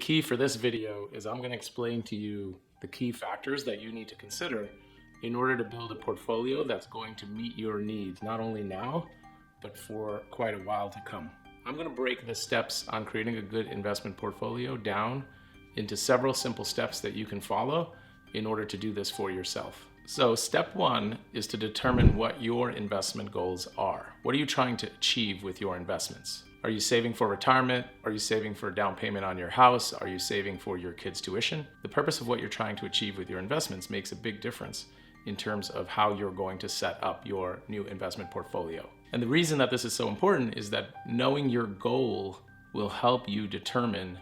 key for this video is I'm going to explain to you the key factors that you need to consider in order to build a portfolio that's going to meet your needs, not only now, but for quite a while to come. I'm going to break the steps on creating a good investment portfolio down into several simple steps that you can follow in order to do this for yourself. So step one is to determine what your investment goals are. What are you trying to achieve with your investments? Are you saving for retirement? Are you saving for a down payment on your house? Are you saving for your kids' tuition? The purpose of what you're trying to achieve with your investments makes a big difference in terms of how you're going to set up your new investment portfolio. And the reason that this is so important is that knowing your goal will help you determine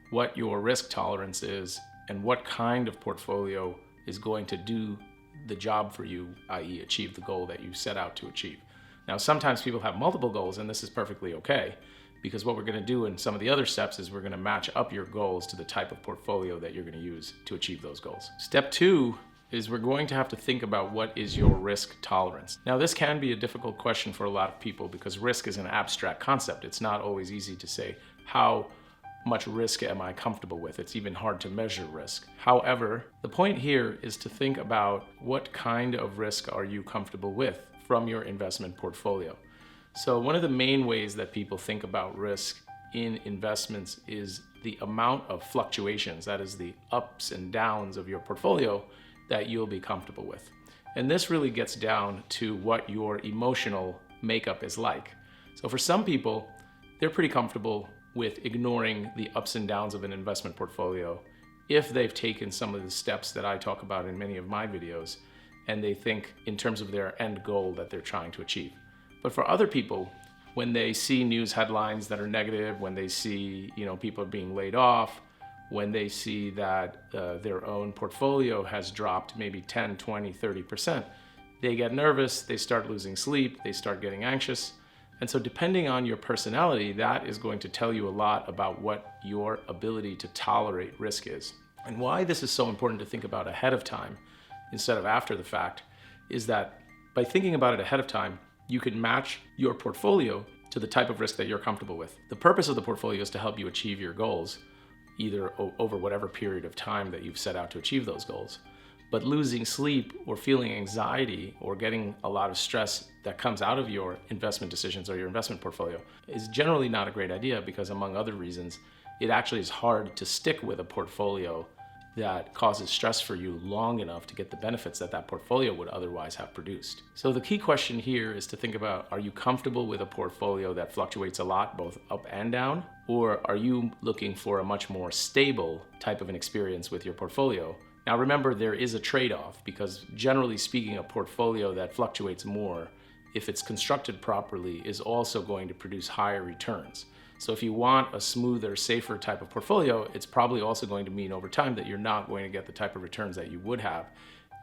what your risk tolerance is and what kind of portfolio is going to do the job for you, i.e. achieve the goal that you set out to achieve. Now, sometimes people have multiple goals, and this is perfectly okay, because what we're going to do in some of the other steps is we're going to match up your goals to the type of portfolio that you're going to use to achieve those goals. Step two is we're going to have to think about what is your risk tolerance. Now, this can be a difficult question for a lot of people because risk is an abstract concept. It's not always easy to say how much risk am I comfortable with. It's even hard to measure risk. However, the point here is to think about what kind of risk are you comfortable with from your investment portfolio. So one of the main ways that people think about risk in investments is the amount of fluctuations, that is the ups and downs of your portfolio that you'll be comfortable with. And this really gets down to what your emotional makeup is like. So for some people, they're pretty comfortable with ignoring the ups and downs of an investment portfolio if they've taken some of the steps that I talk about in many of my videos and they think in terms of their end goal that they're trying to achieve. But for other people, when they see news headlines that are negative, when they see people being laid off, when they see that their own portfolio has dropped maybe 10, 20, 30%, they get nervous, they start losing sleep, they start getting anxious. And so depending on your personality, that is going to tell you a lot about what your ability to tolerate risk is. And why this is so important to think about ahead of time instead of after the fact is that by thinking about it ahead of time, you can match your portfolio to the type of risk that you're comfortable with. The purpose of the portfolio is to help you achieve your goals, either over whatever period of time that you've set out to achieve those goals. But losing sleep or feeling anxiety or getting a lot of stress that comes out of your investment decisions or your investment portfolio is generally not a great idea because, among other reasons, it actually is hard to stick with a portfolio that causes stress for you long enough to get the benefits that that portfolio would otherwise have produced. So the key question here is to think about, are you comfortable with a portfolio that fluctuates a lot, both up and down? Or are you looking for a much more stable type of an experience with your portfolio? Now remember, there is a trade-off because generally speaking, a portfolio that fluctuates more, if it's constructed properly, is also going to produce higher returns. So if you want a smoother, safer type of portfolio, it's probably also going to mean over time that you're not going to get the type of returns that you would have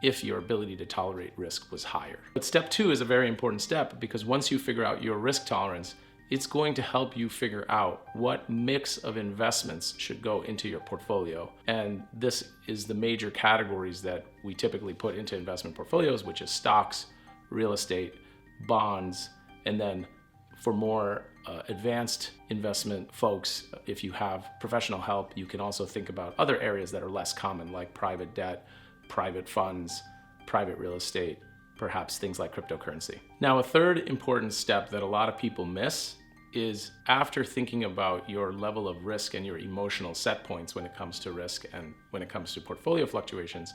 if your ability to tolerate risk was higher. But step two is a very important step because once you figure out your risk tolerance, it's going to help you figure out what mix of investments should go into your portfolio. And this is the major categories that we typically put into investment portfolios, which is stocks, real estate, bonds, and then for more advanced investment folks, if you have professional help, you can also think about other areas that are less common, like private debt, private funds, private real estate, perhaps things like cryptocurrency. Now, a third important step that a lot of people miss is after thinking about your level of risk and your emotional set points when it comes to risk and when it comes to portfolio fluctuations,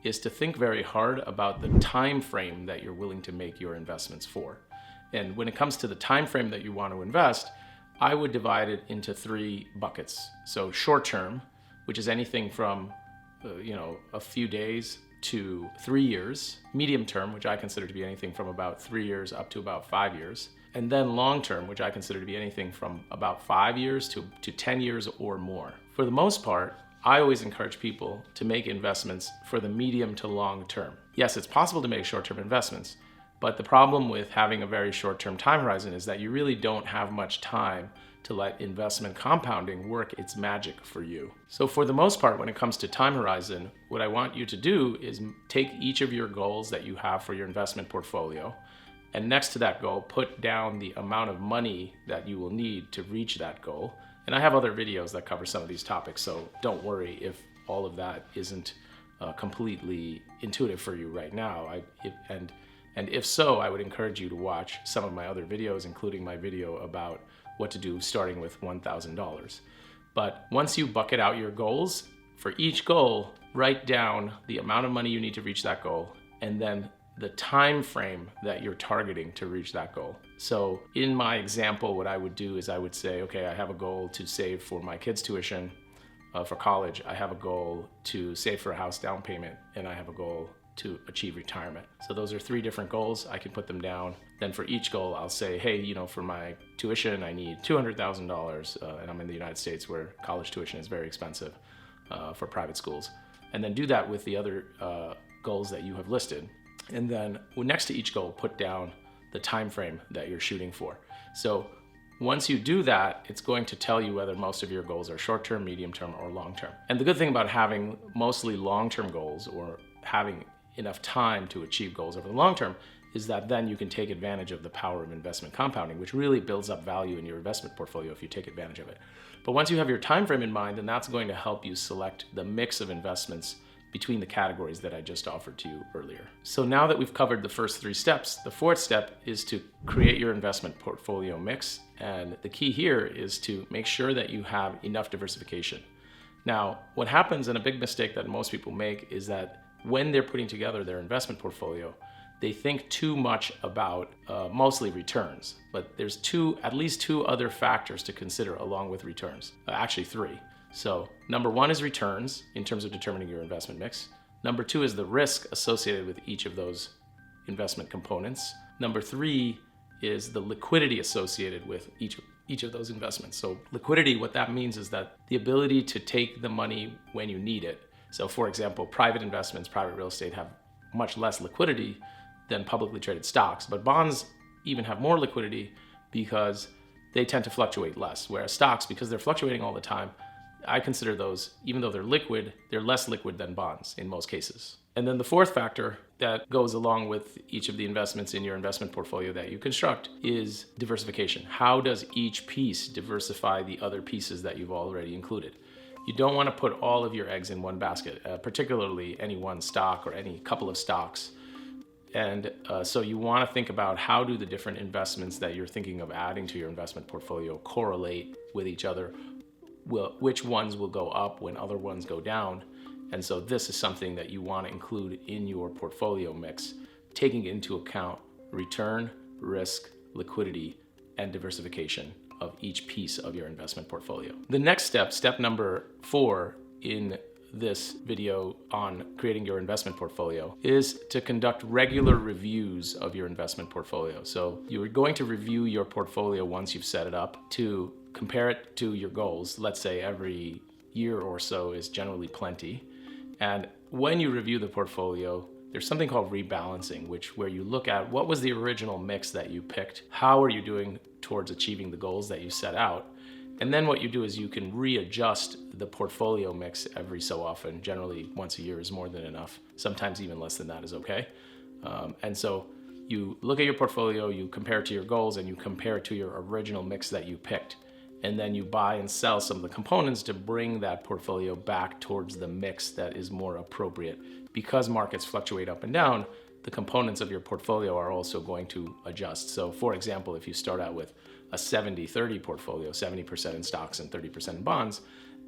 is to think very hard about the time frame that you're willing to make your investments for. And when it comes to the time frame that you want to invest, I would divide it into three buckets. So short term, which is anything from a few days to 3 years. Medium term, which I consider to be anything from about 3 years up to about 5 years. And then long term, which I consider to be anything from about 5 years to 10 years or more. For the most part, I always encourage people to make investments for the medium to long term. Yes, it's possible to make short-term investments, but the problem with having a very short-term time horizon is that you really don't have much time to let investment compounding work its magic for you. So for the most part, when it comes to time horizon, what I want you to do is take each of your goals that you have for your investment portfolio, and next to that goal, put down the amount of money that you will need to reach that goal, And I have other videos that cover some of these topics, so don't worry if all of that isn't completely intuitive for you right now. And if so, I would encourage you to watch some of my other videos, including my video about what to do starting with $1,000. But once you bucket out your goals, for each goal, write down the amount of money you need to reach that goal, and then the time frame that you're targeting to reach that goal. So in my example, what I would do is I would say, okay, I have a goal to save for my kids' tuition for college. I have a goal to save for a house down payment, and I have a goal to achieve retirement. So those are 3 different goals. I can put them down. Then for each goal, I'll say, hey, for my tuition, I need $200,000, and I'm in the United States where college tuition is very expensive for private schools. And then do that with the other goals that you have listed. And then next to each goal, put down the time frame that you're shooting for. So once you do that, it's going to tell you whether most of your goals are short-term, medium-term, or long-term. And the good thing about having mostly long-term goals, or having enough time to achieve goals over the long term, is that then you can take advantage of the power of investment compounding, which really builds up value in your investment portfolio if you take advantage of it. But once you have your time frame in mind, then that's going to help you select the mix of investments between the categories that I just offered to you earlier. So now that we've covered the first 3 steps, the 4th step is to create your investment portfolio mix. And the key here is to make sure that you have enough diversification. Now, what happens, and a big mistake that most people make, is that when they're putting together their investment portfolio, they think too much about mostly returns. But there's at least two other factors to consider along with returns. Actually 3. So number 1 is returns in terms of determining your investment mix. Number 2 is the risk associated with each of those investment components. Number 3 is the liquidity associated with each of those investments. So liquidity, what that means is that the ability to take the money when you need it. So for example, private investments, private real estate have much less liquidity than publicly traded stocks, but bonds even have more liquidity because they tend to fluctuate less. Whereas stocks, because they're fluctuating all the time, I consider those, even though they're liquid, they're less liquid than bonds in most cases. And then the 4th factor that goes along with each of the investments in your investment portfolio that you construct is diversification. How does each piece diversify the other pieces that you've already included? You don't want to put all of your eggs in one basket, particularly any one stock or any couple of stocks. And so you want to think about how do the different investments that you're thinking of adding to your investment portfolio correlate with each other? Which ones will go up when other ones go down? And so this is something that you want to include in your portfolio mix, taking into account return, risk, liquidity, and diversification of each piece of your investment portfolio. The next step number 4 in this video on creating your investment portfolio, is to conduct regular reviews of your investment portfolio. So you're going to review your portfolio once you've set it up to compare it to your goals. Let's say every year or so is generally plenty. And when you review the portfolio, there's something called rebalancing, where you look at what was the original mix that you picked, how are you doing towards achieving the goals that you set out, and then what you do is you can readjust the portfolio mix every so often. Generally, once a year is more than enough. Sometimes even less than that is okay. And so you look at your portfolio, you compare it to your goals, and you compare it to your original mix that you picked. And then you buy and sell some of the components to bring that portfolio back towards the mix that is more appropriate. Because markets fluctuate up and down, the components of your portfolio are also going to adjust. So for example, if you start out with a 70-30 portfolio, 70% in stocks and 30% in bonds,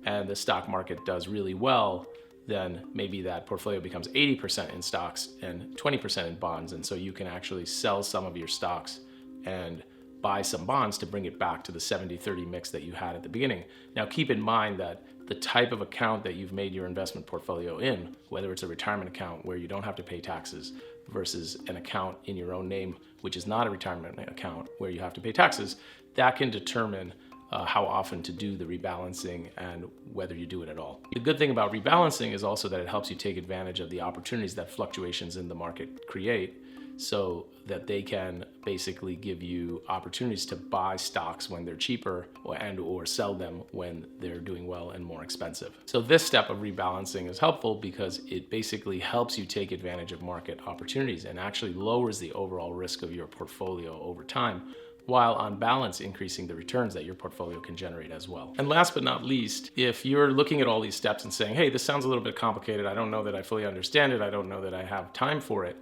and the stock market does really well, then maybe that portfolio becomes 80% in stocks and 20% in bonds. And so you can actually sell some of your stocks and buy some bonds to bring it back to the 70-30 mix that you had at the beginning. Now keep in mind that the type of account that you've made your investment portfolio in, whether it's a retirement account where you don't have to pay taxes versus an account in your own name, which is not a retirement account where you have to pay taxes, that can determine how often to do the rebalancing and whether you do it at all. The good thing about rebalancing is also that it helps you take advantage of the opportunities that fluctuations in the market create, so that they can basically give you opportunities to buy stocks when they're cheaper or sell them when they're doing well and more expensive. So this step of rebalancing is helpful because it basically helps you take advantage of market opportunities and actually lowers the overall risk of your portfolio over time while on balance increasing the returns that your portfolio can generate as well. And last but not least, if you're looking at all these steps and saying, hey, this sounds a little bit complicated, I don't know that I fully understand it, I don't know that I have time for it,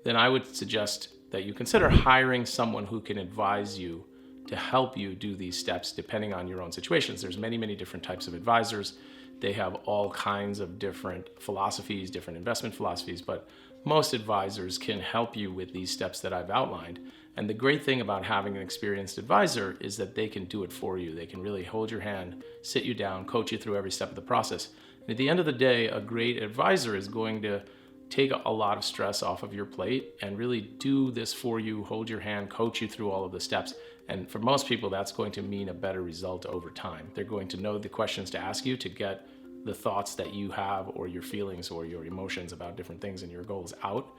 then I would suggest that you consider hiring someone who can advise you to help you do these steps depending on your own situations. There's many, many different types of advisors. They have all kinds of different philosophies, different investment philosophies, but most advisors can help you with these steps that I've outlined. And the great thing about having an experienced advisor is that they can do it for you. They can really hold your hand, sit you down, coach you through every step of the process. And at the end of the day, a great advisor is going to take a lot of stress off of your plate and really do this for you, hold your hand, coach you through all of the steps. And for most people, that's going to mean a better result over time. They're going to know the questions to ask you to get the thoughts that you have or your feelings or your emotions about different things and your goals out.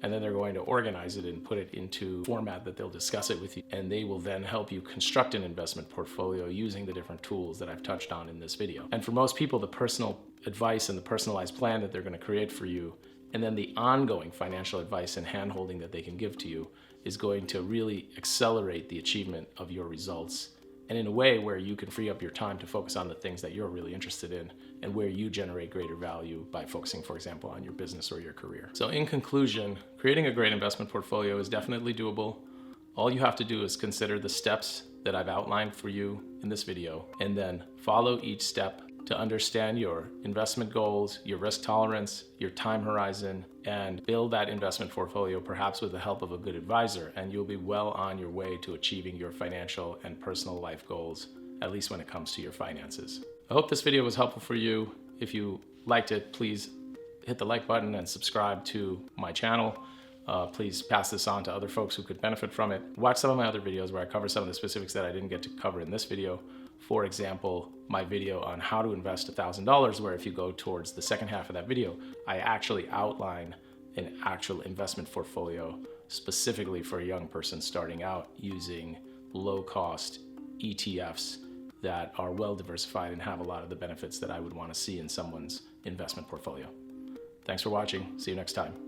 And then they're going to organize it and put it into format that they'll discuss it with you. And they will then help you construct an investment portfolio using the different tools that I've touched on in this video. And for most people, the personal advice and the personalized plan that they're going to create for you, and then the ongoing financial advice and handholding that they can give to you, is going to really accelerate the achievement of your results, and in a way where you can free up your time to focus on the things that you're really interested in and where you generate greater value by focusing, for example, on your business or your career. So in conclusion, creating a great investment portfolio is definitely doable. All you have to do is consider the steps that I've outlined for you in this video, and then follow each step to understand your investment goals, your risk tolerance, your time horizon, and build that investment portfolio perhaps with the help of a good advisor, and you'll be well on your way to achieving your financial and personal life goals, at least when it comes to your finances. I hope this video was helpful for you. If you liked it, please hit the like button and subscribe to my channel. Please pass this on to other folks who could benefit from it. Watch some of my other videos where I cover some of the specifics that I didn't get to cover in this video. For example, my video on how to invest $1,000, where if you go towards the second half of that video, I actually outline an actual investment portfolio specifically for a young person starting out using low-cost ETFs that are well diversified and have a lot of the benefits that I would want to see in someone's investment portfolio. Thanks for watching. See you next time.